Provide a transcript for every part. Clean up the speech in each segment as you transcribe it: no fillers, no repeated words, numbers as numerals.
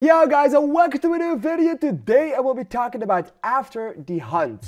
Yo guys, and welcome to a new video. Today I will be talking about After the Hunt.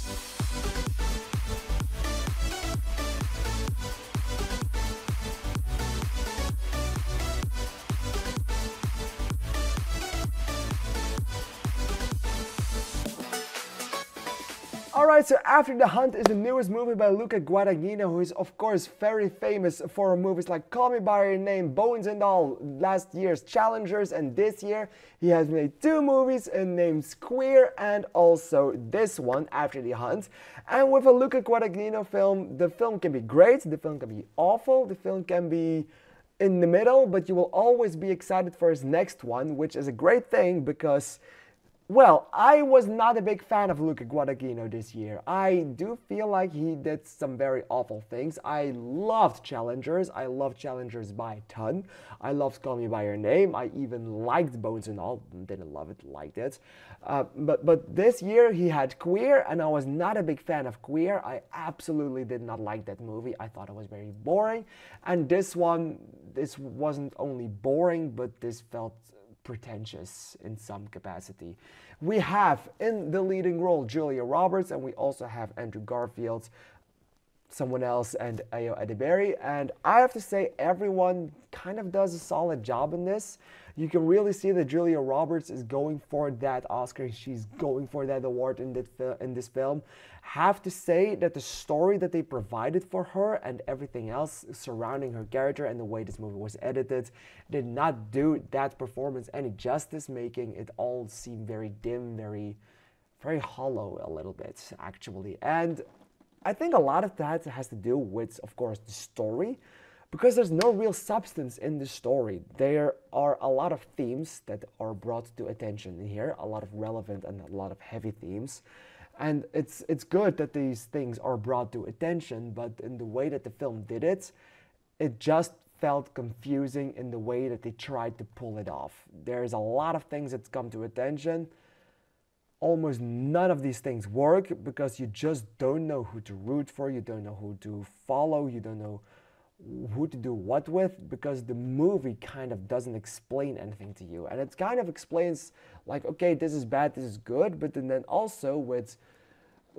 Alright, so After the Hunt is the newest movie by Luca Guadagnino, who is of course very famous for movies like Call Me By Your Name, Bones and All, last year's Challengers, and this year he has made two movies named Queer and also this one, After the Hunt. And with a Luca Guadagnino film, the film can be great, the film can be awful, the film can be in the middle, but you will always be excited for his next one, which is a great thing because well, I was not a big fan of Luca Guadagnino this year. I do feel like he did some very awful things. I loved Challengers. I loved Challengers by a ton. I loved Call Me By Your Name. I even liked Bones and All. Didn't love it, liked it. But this year he had Queer, and I was not a big fan of Queer. I absolutely did not like that movie. I thought it was very boring. And this wasn't only boring, but this felt pretentious in some capacity. We have in the leading role Julia Roberts, and we also have Andrew Garfield, someone else, and Ayo Edebiri. And I have to say, everyone kind of does a solid job in this. You can really see that Julia Roberts is going for that Oscar. She's going for that award in this film. Have to say that the story that they provided for her and everything else surrounding her character and the way this movie was edited did not do that performance any justice, making it all seem very dim, very hollow a little bit, actually. And I think a lot of that has to do with, of course, the story, because there's no real substance in the story. There are a lot of themes that are brought to attention in here, a lot of relevant and a lot of heavy themes. And it's good that these things are brought to attention, but in the way that the film did it, it just felt confusing in the way that they tried to pull it off. There's a lot of things that come to attention. Almost none of these things work because you just don't know who to root for, you don't know who to follow, you don't know who to do what with, because the movie kind of doesn't explain anything to you. And it kind of explains like, okay, this is bad, this is good, but then also with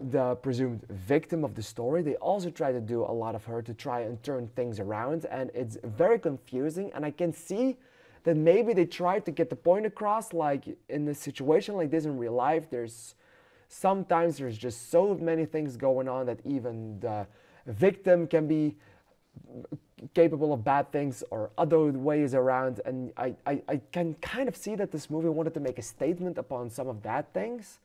the presumed victim of the story, they also try to do a lot of her to try and turn things around, and it's very confusing. And I can see that maybe they tried to get the point across, like in a situation like this in real life, sometimes there's just so many things going on that even the victim can be capable of bad things or other ways around. And I can kind of see that this movie wanted to make a statement upon some of that things,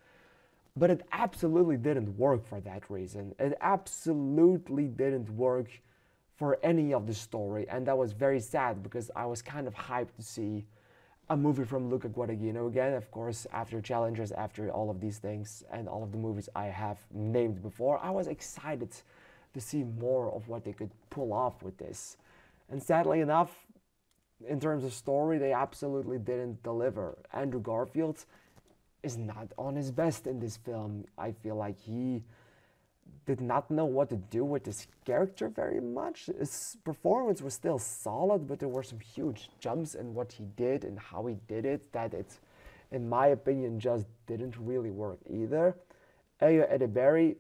but it absolutely didn't work for that reason. It absolutely didn't work for any of the story, and that was very sad because I was kind of hyped to see a movie from Luca Guadagnino again, of course, after Challengers, after all of these things and all of the movies I have named before. I was excited to see more of what they could pull off with this. And sadly enough, in terms of story, they absolutely didn't deliver. Andrew Garfield is not on his best in this film. I feel like he did not know what to do with his character very much. His performance was still solid, but there were some huge jumps in what he did and how he did it that it, in my opinion, just didn't really work either. Ayo Edebiri,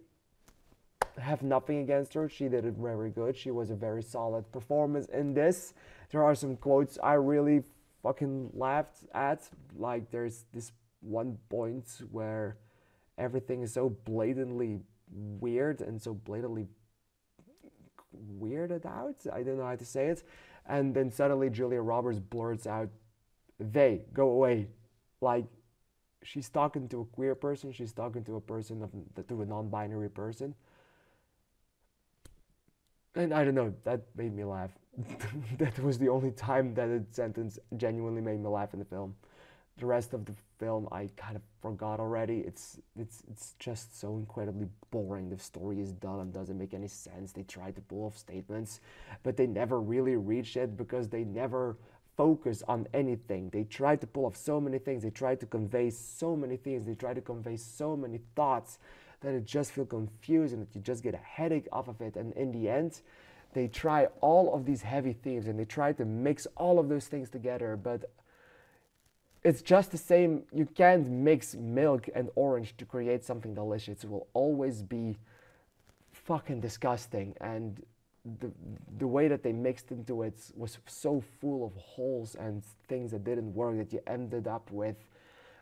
have nothing against her. She did it very good. She was a very solid performance in this. There are some quotes I really fucking laughed at. Like there's this one point where everything is so blatantly weird and so blatantly weirded out. I don't know how to say it. And then suddenly Julia Roberts blurts out, "They go away." Like she's talking to a queer person. She's talking to a non-binary person. And I don't know, that made me laugh. That was the only time that a sentence genuinely made me laugh in the film. The rest of the film I kind of forgot already. It's just so incredibly boring. The story is done and doesn't make any sense. They try to pull off statements, but they never really reach it because they never focus on anything. They try to pull off so many things. They try to convey so many things. They try to convey so many thoughts that it just feels confusing, that you just get a headache off of it. And in the end, they try all of these heavy themes and they try to mix all of those things together, but it's just the same. You can't mix milk and orange to create something delicious. It will always be fucking disgusting. And the, the way that they mixed into it was so full of holes and things that didn't work that you ended up with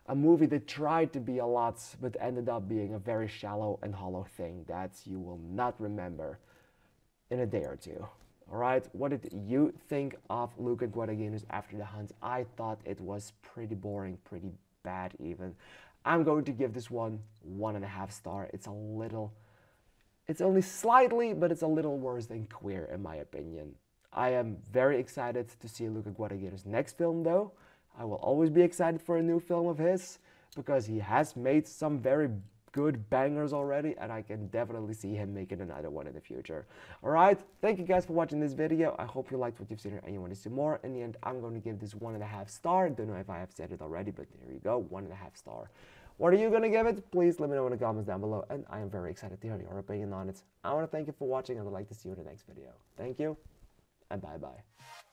a movie that tried to be a lot but ended up being a very shallow and hollow thing that you will not remember in a day or two. Alright, what did you think of Luca Guadagnino's After the Hunt? I thought it was pretty boring, pretty bad even. I'm going to give this one 1.5 stars. It's only slightly, but it's a little worse than Queer in my opinion. I am very excited to see Luca Guadagnino's next film though. I will always be excited for a new film of his because he has made some very good bangers already, and I can definitely see him making another one in the future. Alright, thank you guys for watching this video. I hope you liked what you've seen here and you want to see more. In the end, I'm going to give this 1.5 stars. Don't know if I have said it already, but there you go, 1.5 stars. What are you going to give it? Please let me know in the comments down below, and I am very excited to hear your opinion on it. I want to thank you for watching, and I'd like to see you in the next video. Thank you, and bye-bye.